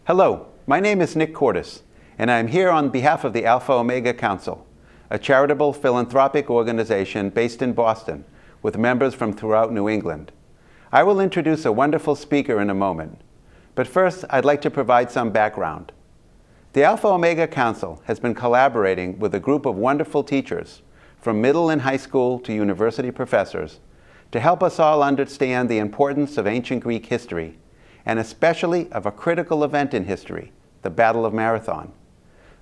Hello, my name is Nick Cordes, and I am here on behalf of the Alpha Omega Council, a charitable philanthropic organization based in Boston with members from throughout New England. I will introduce a wonderful speaker in a moment, but first I'd like to provide some background. The Alpha Omega Council has been collaborating with a group of wonderful teachers, from middle and high school to university professors, to help us all understand the importance of ancient Greek history, and especially of a critical event in history, the Battle of Marathon.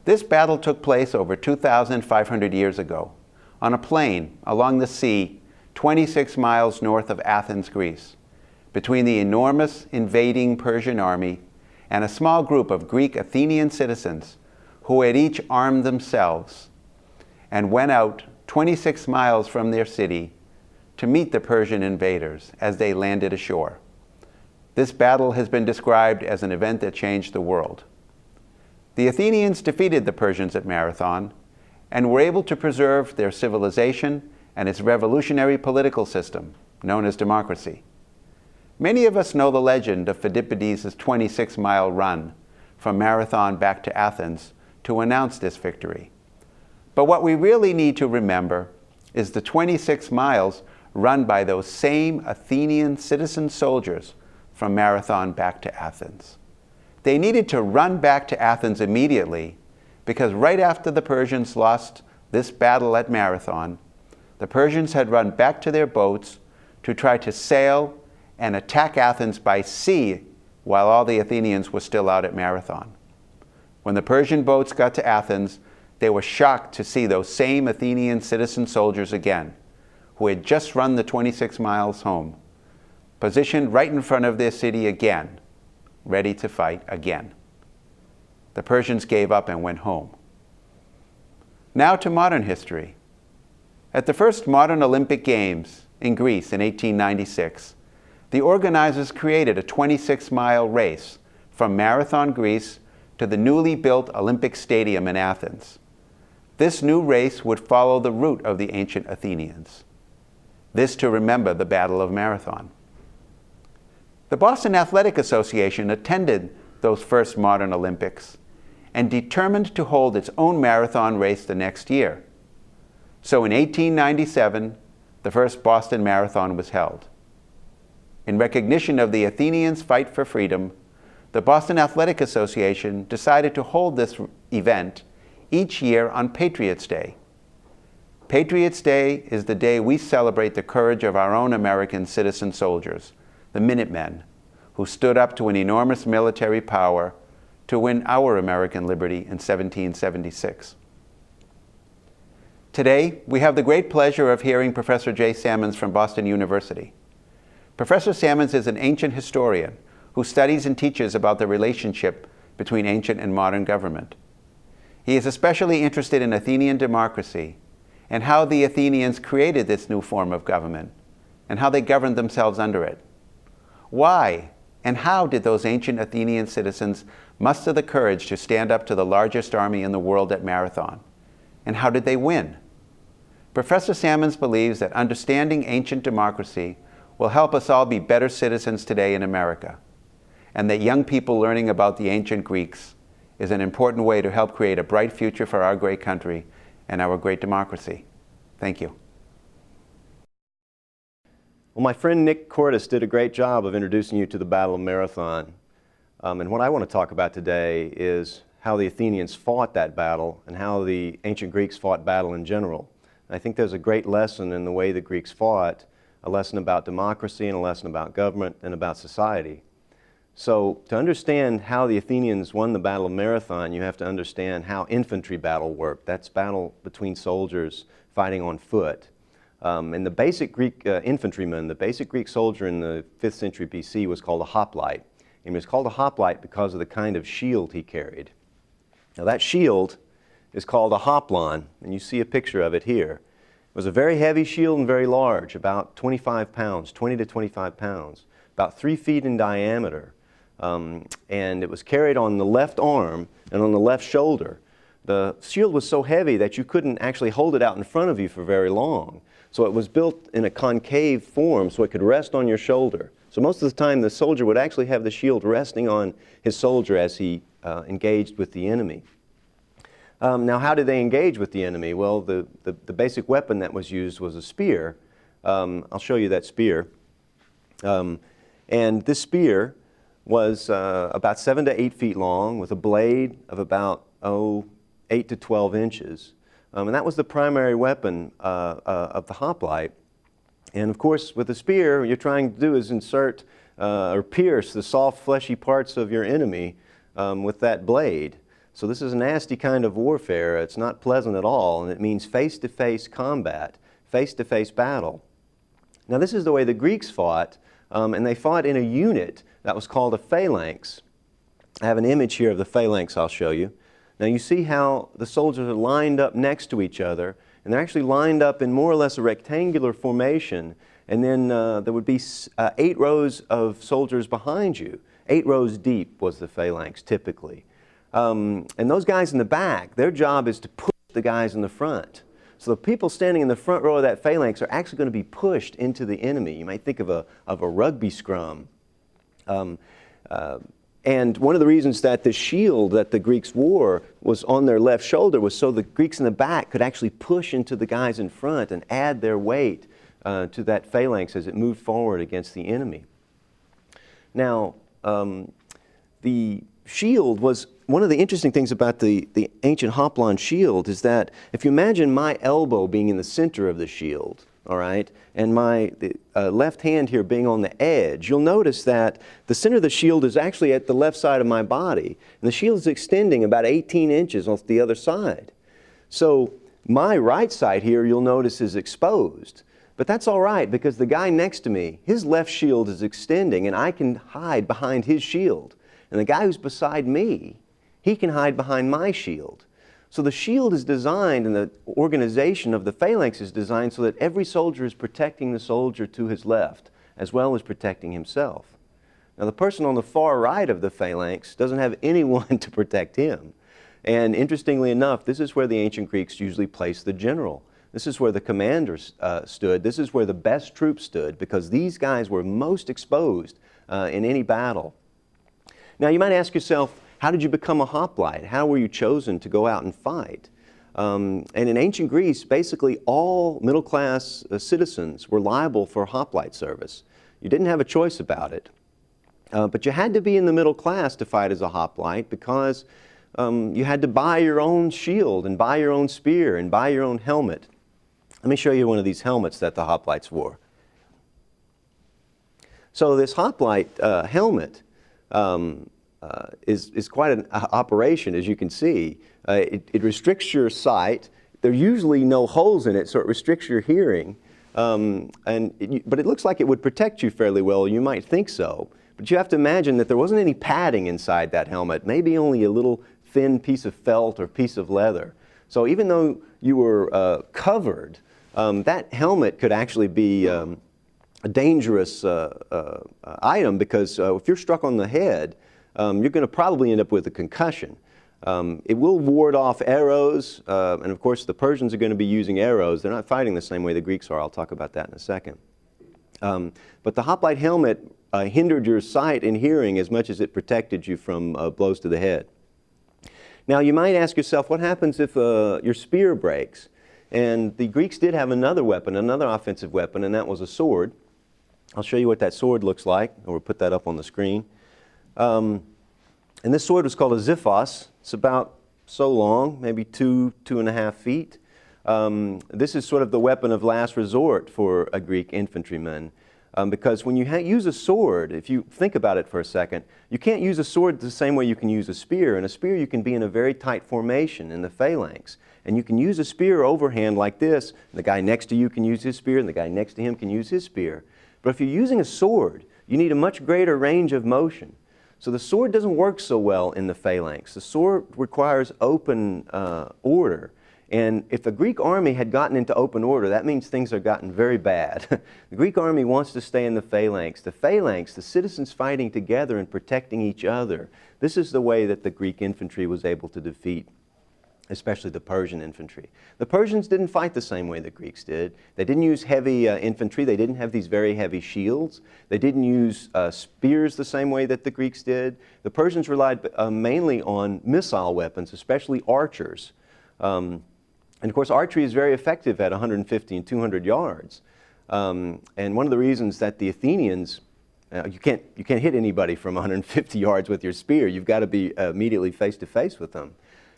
This battle took place over 2,500 years ago, on a plain along the sea 26 miles north of Athens, Greece, between the enormous invading Persian army and a small group of Greek Athenian citizens who had each armed themselves and went out 26 miles from their city to meet the Persian invaders as they landed ashore. This battle has been described as an event that changed the world. The Athenians defeated the Persians at Marathon and were able to preserve their civilization and its revolutionary political system, known as democracy. Many of us know the legend of Phidippides' 26-mile run from Marathon back to Athens to announce this victory. But what we really need to remember is the 26 miles run by those same Athenian citizen soldiers from Marathon back to Athens. They needed to run back to Athens immediately because right after the Persians lost this battle at Marathon, the Persians had run back to their boats to try to sail and attack Athens by sea while all the Athenians were still out at Marathon. When the Persian boats got to Athens, they were shocked to see those same Athenian citizen soldiers again, who had just run the 26 miles home, positioned right in front of their city again, ready to fight again. The Persians gave up and went home. Now to modern history. At the first modern Olympic Games in Greece in 1896, the organizers created a 26-mile race from Marathon, Greece to the newly built Olympic Stadium in Athens. This new race would follow the route of the ancient Athenians. This to remember the Battle of Marathon. The Boston Athletic Association attended those first modern Olympics and determined to hold its own marathon race the next year. So in 1897, the first Boston Marathon was held. In recognition of the Athenians' fight for freedom, the Boston Athletic Association decided to hold this event each year on Patriots' Day. Patriots' Day is the day we celebrate the courage of our own American citizen soldiers, the Minutemen, who stood up to an enormous military power to win our American liberty in 1776. Today, we have the great pleasure of hearing Professor Jay Sammons from Boston University. Professor Sammons is an ancient historian who studies and teaches about the relationship between ancient and modern government. He is especially interested in Athenian democracy and how the Athenians created this new form of government and how they governed themselves under it. Why and how did those ancient Athenian citizens muster the courage to stand up to the largest army in the world at Marathon? And how did they win? Professor Sammons believes that understanding ancient democracy will help us all be better citizens today in America, and that young people learning about the ancient Greeks is an important way to help create a bright future for our great country and our great democracy. Thank you. Well, my friend Nick Cordes did a great job of introducing you to the Battle of Marathon. And what I want to talk about today is how the Athenians fought that battle and how the ancient Greeks fought battle in general. And I think there's a great lesson in the way the Greeks fought, a lesson about democracy and a lesson about government and about society. So to understand how the Athenians won the Battle of Marathon, you have to understand how infantry battle worked. That's battle between soldiers fighting on foot. And the basic Greek infantryman, the basic Greek soldier in the 5th century BC was called a hoplite. And he was called a hoplite because of the kind of shield he carried. Now that shield is called a hoplon, and you see a picture of it here. It was a very heavy shield and very large, about 25 pounds, 20 to 25 pounds, about 3 feet in diameter. And it was carried on the left arm and on the left shoulder. The shield was so heavy that you couldn't actually hold it out in front of you for very long. So it was built in a concave form so it could rest on your shoulder. So most of the time the soldier would actually have the shield resting on his soldier as he engaged with the enemy. Now how did they engage with the enemy? Well, the basic weapon that was used was a spear. I'll show you that spear. And this spear was about 7 to 8 feet long with a blade of about 8 to 12 inches. And that was the primary weapon of the hoplite. And of course, with the spear, what you're trying to do is insert or pierce the soft, fleshy parts of your enemy with that blade. So this is a nasty kind of warfare. It's not pleasant at all, and it means face-to-face combat, face-to-face battle. Now this is the way the Greeks fought, and they fought in a unit that was called a phalanx. I have an image here of the phalanx I'll show you. Now you see how the soldiers are lined up next to each other, and they're actually lined up in more or less a rectangular formation, and then there would be 8 rows of soldiers behind you. 8 rows deep was the phalanx typically. And those guys in the back, their job is to push the guys in the front. So the people standing in the front row of that phalanx are actually going to be pushed into the enemy. You might think of a rugby scrum. And one of the reasons that the shield that the Greeks wore was on their left shoulder was so the Greeks in the back could actually push into the guys in front and add their weight to that phalanx as it moved forward against the enemy. Now, the shield was one of the interesting things about the ancient hoplon shield is that if you imagine my elbow being in the center of the shield, all right, and my left hand here being on the edge, you'll notice that the center of the shield is actually at the left side of my body, and the shield is extending about 18 inches off the other side. So my right side here, you'll notice, is exposed. But that's all right, because the guy next to me, his left shield is extending, and I can hide behind his shield. And the guy who's beside me, he can hide behind my shield. So the shield is designed, and the organization of the phalanx is designed so that every soldier is protecting the soldier to his left, as well as protecting himself. Now the person on the far right of the phalanx doesn't have anyone to protect him. And interestingly enough, this is where the ancient Greeks usually placed the general. This is where the commander stood. This is where the best troops stood, because these guys were most exposed in any battle. Now you might ask yourself, how did you become a hoplite? How were you chosen to go out and fight? And in ancient Greece, basically all middle-class citizens were liable for hoplite service. You didn't have a choice about it. But you had to be in the middle class to fight as a hoplite, because you had to buy your own shield and buy your own spear and buy your own helmet. Let me show you one of these helmets that the hoplites wore. So this hoplite helmet is quite an operation, as you can see. It restricts your sight. There are usually no holes in it, so it restricts your hearing. But it looks like it would protect you fairly well. You might think so. But you have to imagine that there wasn't any padding inside that helmet, maybe only a little thin piece of felt or piece of leather. So even though you were covered, that helmet could actually be a dangerous item, because if you're struck on the head, you're going to probably end up with a concussion. It will ward off arrows, and of course the Persians are going to be using arrows. They're not fighting the same way the Greeks are. I'll talk about that in a second. But the hoplite helmet hindered your sight and hearing as much as it protected you from blows to the head. Now you might ask yourself, what happens if your spear breaks? And the Greeks did have another weapon, another offensive weapon, and that was a sword. I'll show you what that sword looks like, or we'll put that up on the screen. And this sword was called a xiphos. It's about so long, maybe 2.5 feet. This is sort of the weapon of last resort for a Greek infantryman. Because when you use a sword, if you think about it for a second, you can't use a sword the same way you can use a spear. In a spear you can be in a very tight formation in the phalanx. And you can use a spear overhand like this, and the guy next to you can use his spear, and the guy next to him can use his spear. But if you're using a sword, you need a much greater range of motion. So the sword doesn't work so well in the phalanx. The sword requires open order. And if the Greek army had gotten into open order, that means things have gotten very bad. The Greek army wants to stay in the phalanx. The phalanx, the citizens fighting together and protecting each other. This is the way that the Greek infantry was able to defeat especially the Persian infantry. The Persians didn't fight the same way the Greeks did. They didn't use heavy infantry. They didn't have these very heavy shields. They didn't use spears the same way that the Greeks did. The Persians relied mainly on missile weapons, especially archers. And of course, archery is very effective at 150 and 200 yards. And one of the reasons that the Athenians, you can't hit anybody from 150 yards with your spear. You've got to be immediately face to face with them.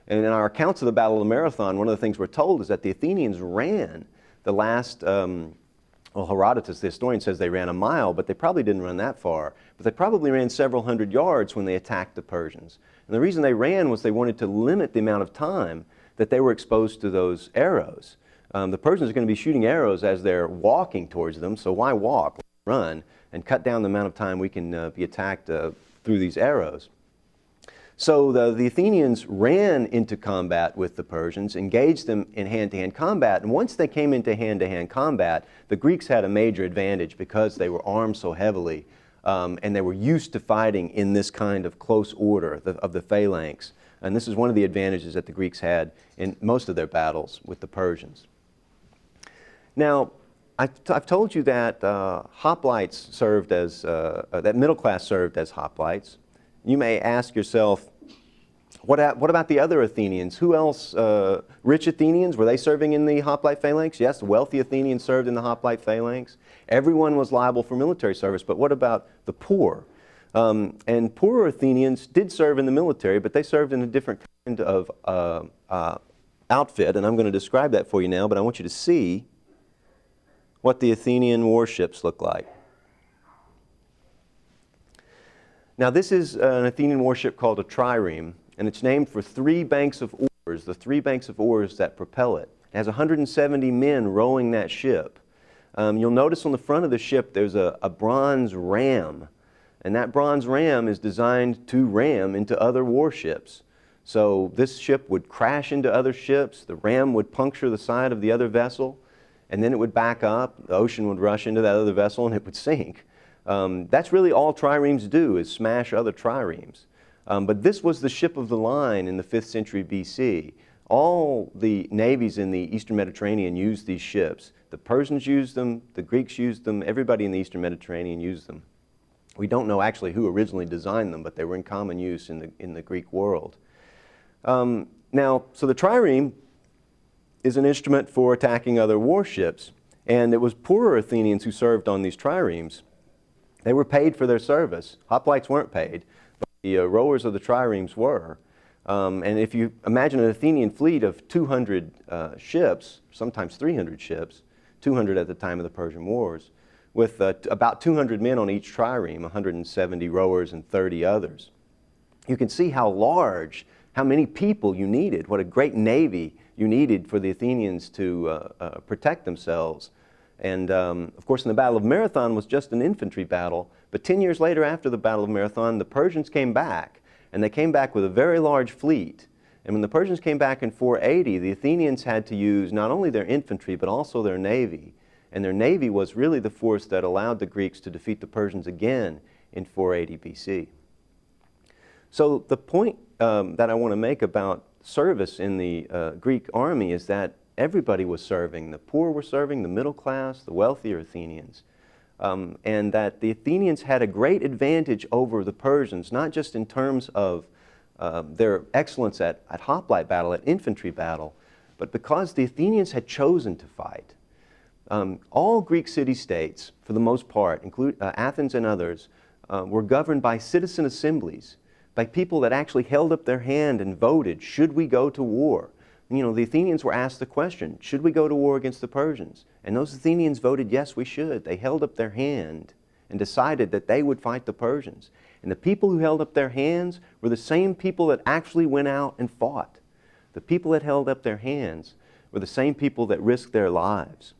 And in our accounts of the Battle of Marathon, one of the things we're told is that the Athenians ran the last, well, Herodotus, the historian, says they ran a mile, but they probably didn't run that far. But they probably ran several hundred yards when they attacked the Persians. And the reason they ran was they wanted to limit the amount of time that they were exposed to those arrows. The Persians are going to be shooting arrows as they're walking towards them, so why walk? Run and cut down the amount of time we can be attacked through these arrows. So the Athenians ran into combat with the Persians, engaged them in hand-to-hand combat, and once they came into hand-to-hand combat, the Greeks had a major advantage because they were armed so heavily, and they were used to fighting in this kind of close order of the phalanx. And this is one of the advantages that the Greeks had in most of their battles with the Persians. Now, I've told you that hoplites served as, that middle class served as hoplites. You may ask yourself, what about the other Athenians? Who else, rich Athenians, were they serving in the hoplite phalanx? Yes, wealthy Athenians served in the hoplite phalanx. Everyone was liable for military service, but what about the poor? And poorer Athenians did serve in the military, but they served in a different kind of outfit, and I'm going to describe that for you now, but I want you to see what the Athenian warships look like. Now this is an Athenian warship called a trireme, and it's named for 3 banks of oars, the 3 banks of oars that propel it. It has 170 men rowing that ship. You'll notice on the front of the ship there's a bronze ram, and that bronze ram is designed to ram into other warships. So this ship would crash into other ships, the ram would puncture the side of the other vessel, and then it would back up, the ocean would rush into that other vessel, and it would sink. That's really all triremes do, is smash other triremes. But this was the ship of the line in the 5th century BC. All the navies in the Eastern Mediterranean used these ships. The Persians used them, the Greeks used them, everybody in the Eastern Mediterranean used them. We don't know actually who originally designed them, but they were in common use in the Greek world. Now, so the trireme is an instrument for attacking other warships, and it was poorer Athenians who served on these triremes. They were paid for their service. Hoplites weren't paid, but the rowers of the triremes were. And if you imagine an Athenian fleet of 200 ships, sometimes 300 ships, 200 at the time of the Persian Wars, with about 200 men on each trireme, 170 rowers and 30 others. You can see how large, how many people you needed, what a great navy you needed for the Athenians to protect themselves. And of course, in the Battle of Marathon was just an infantry battle, but 10 years later after the Battle of Marathon, the Persians came back, and they came back with a very large fleet. And when the Persians came back in 480, the Athenians had to use not only their infantry, but also their navy. And their navy was really the force that allowed the Greeks to defeat the Persians again in 480 BC. So the point that I want to make about service in the Greek army is that everybody was serving. The poor were serving, the middle class, the wealthier Athenians. And that the Athenians had a great advantage over the Persians, not just in terms of their excellence at hoplite battle, at infantry battle, but because the Athenians had chosen to fight. All Greek city-states, for the most part, including Athens and others, were governed by citizen assemblies, by people that actually held up their hand and voted, should we go to war? You know, the Athenians were asked the question, should we go to war against the Persians? And those Athenians voted, yes, we should. They held up their hand and decided that they would fight the Persians. And the people who held up their hands were the same people that actually went out and fought. The people that held up their hands were the same people that risked their lives.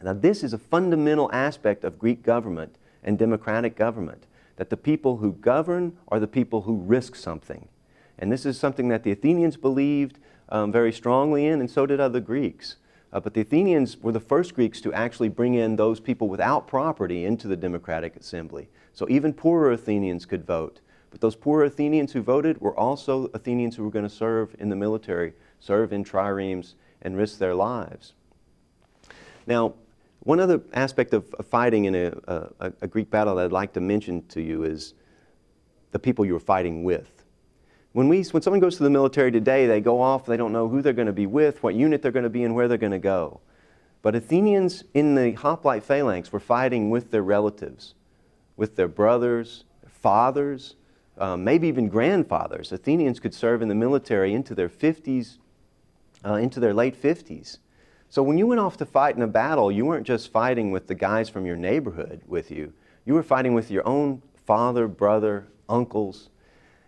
Now, this is a fundamental aspect of Greek government and democratic government, that the people who govern are the people who risk something. And this is something that the Athenians believed very strongly in, and so did other Greeks. But the Athenians were the first Greeks to actually bring in those people without property into the democratic assembly. So even poorer Athenians could vote. But those poor Athenians who voted were also Athenians who were going to serve in the military, serve in triremes, and risk their lives. Now, one other aspect of fighting in a Greek battle that I'd like to mention to you is the people you were fighting with. When someone goes to the military today, they go off, they don't know who they're going to be with, what unit they're going to be in, where they're going to go. But Athenians in the Hoplite phalanx were fighting with their relatives, with their brothers, their fathers, maybe even grandfathers. Athenians could serve in the military into their 50s, into their late 50s. So when you went off to fight in a battle, you weren't just fighting with the guys from your neighborhood with you. You were fighting with your own father, brother, uncles.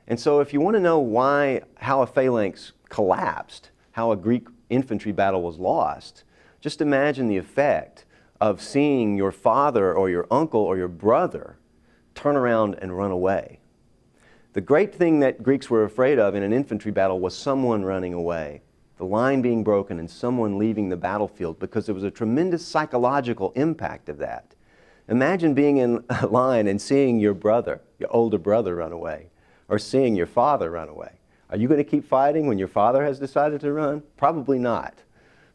And so if you want to know how a phalanx collapsed, how a Greek infantry battle was lost, just imagine the effect of seeing your father or your uncle or your brother turn around and run away. The great thing that Greeks were afraid of in an infantry battle was someone running away, the line being broken and someone leaving the battlefield, because there was a tremendous psychological impact of that. Imagine being in a line and seeing your brother, your older brother, run away, or seeing your father run away. Are you going to keep fighting when your father has decided to run? Probably not.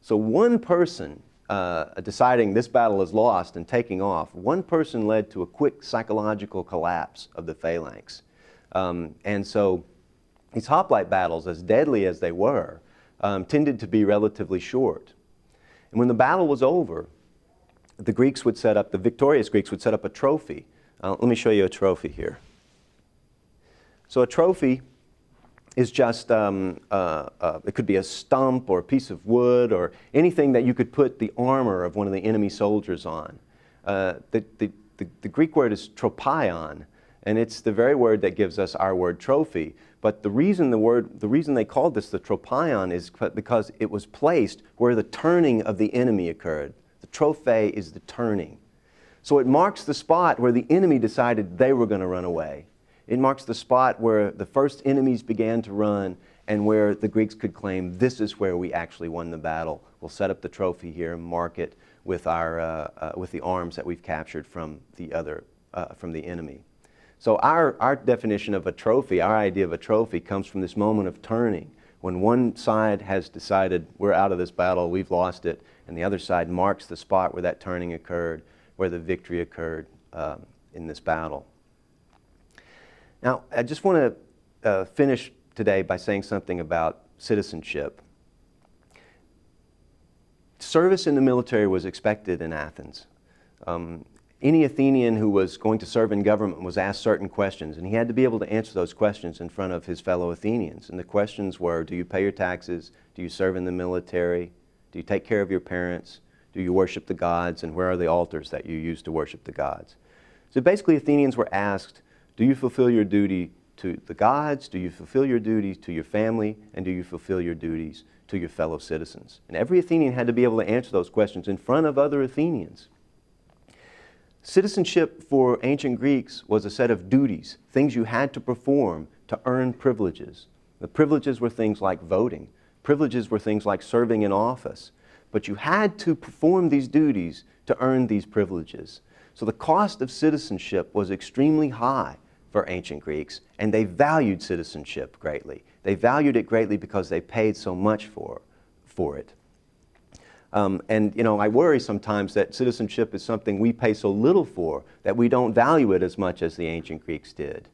So one person deciding this battle is lost and taking off, one person led to a quick psychological collapse of the phalanx. And so these hoplite battles, as deadly as they were, tended to be relatively short. And when the battle was over, the victorious Greeks would set up a trophy. Let me show you a trophy here. So a trophy is just, it could be a stump or a piece of wood or anything that you could put the armor of one of the enemy soldiers on. The Greek word is tropion, and it's the very word that gives us our word trophy. But the reason they called this the tropion is because it was placed where the turning of the enemy occurred. The trophy is the turning. So it marks the spot where the enemy decided they were going to run away. It marks the spot where the first enemies began to run and where the Greeks could claim, this is where we actually won the battle. We'll set up the trophy here and mark it with the arms that we've captured from the enemy. So our definition of a trophy, our idea of a trophy, comes from this moment of turning, when one side has decided we're out of this battle, we've lost it, and the other side marks the spot where that turning occurred, where the victory occurred in this battle. Now, I just want to finish today by saying something about citizenship. Service in the military was expected in Athens. Any Athenian who was going to serve in government was asked certain questions, and he had to be able to answer those questions in front of his fellow Athenians. And the questions were, do you pay your taxes? Do you serve in the military? Do you take care of your parents? Do you worship the gods? And where are the altars that you use to worship the gods? So basically, Athenians were asked, do you fulfill your duty to the gods? Do you fulfill your duties to your family? And do you fulfill your duties to your fellow citizens? And every Athenian had to be able to answer those questions in front of other Athenians. Citizenship for ancient Greeks was a set of duties, things you had to perform to earn privileges. The privileges were things like voting. Privileges were things like serving in office. But you had to perform these duties to earn these privileges. So the cost of citizenship was extremely high for ancient Greeks, and they valued citizenship greatly. They valued it greatly because they paid so much for it. And you know, I worry sometimes that citizenship is something we pay so little for that we don't value it as much as the ancient Greeks did.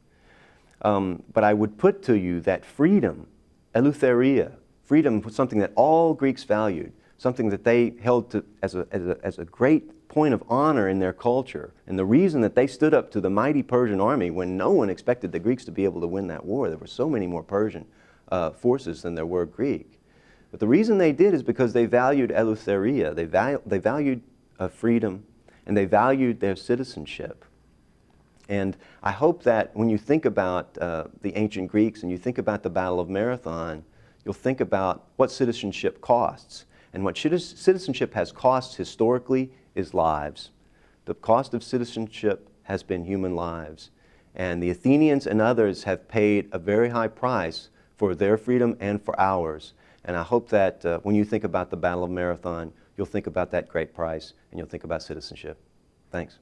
But I would put to you that freedom, eleutheria, freedom was something that all Greeks valued, something that they held to as a great point of honor in their culture. And the reason that they stood up to the mighty Persian army when no one expected the Greeks to be able to win that war, there were so many more Persian forces than there were Greek. But the reason they did is because they valued eleutheria, they valued freedom, and they valued their citizenship. And I hope that when you think about the ancient Greeks and you think about the Battle of Marathon, you'll think about what citizenship costs. And what citizenship has cost historically is lives. The cost of citizenship has been human lives. And the Athenians and others have paid a very high price for their freedom and for ours. And I hope that when you think about the Battle of Marathon, you'll think about that great price and you'll think about citizenship. Thanks.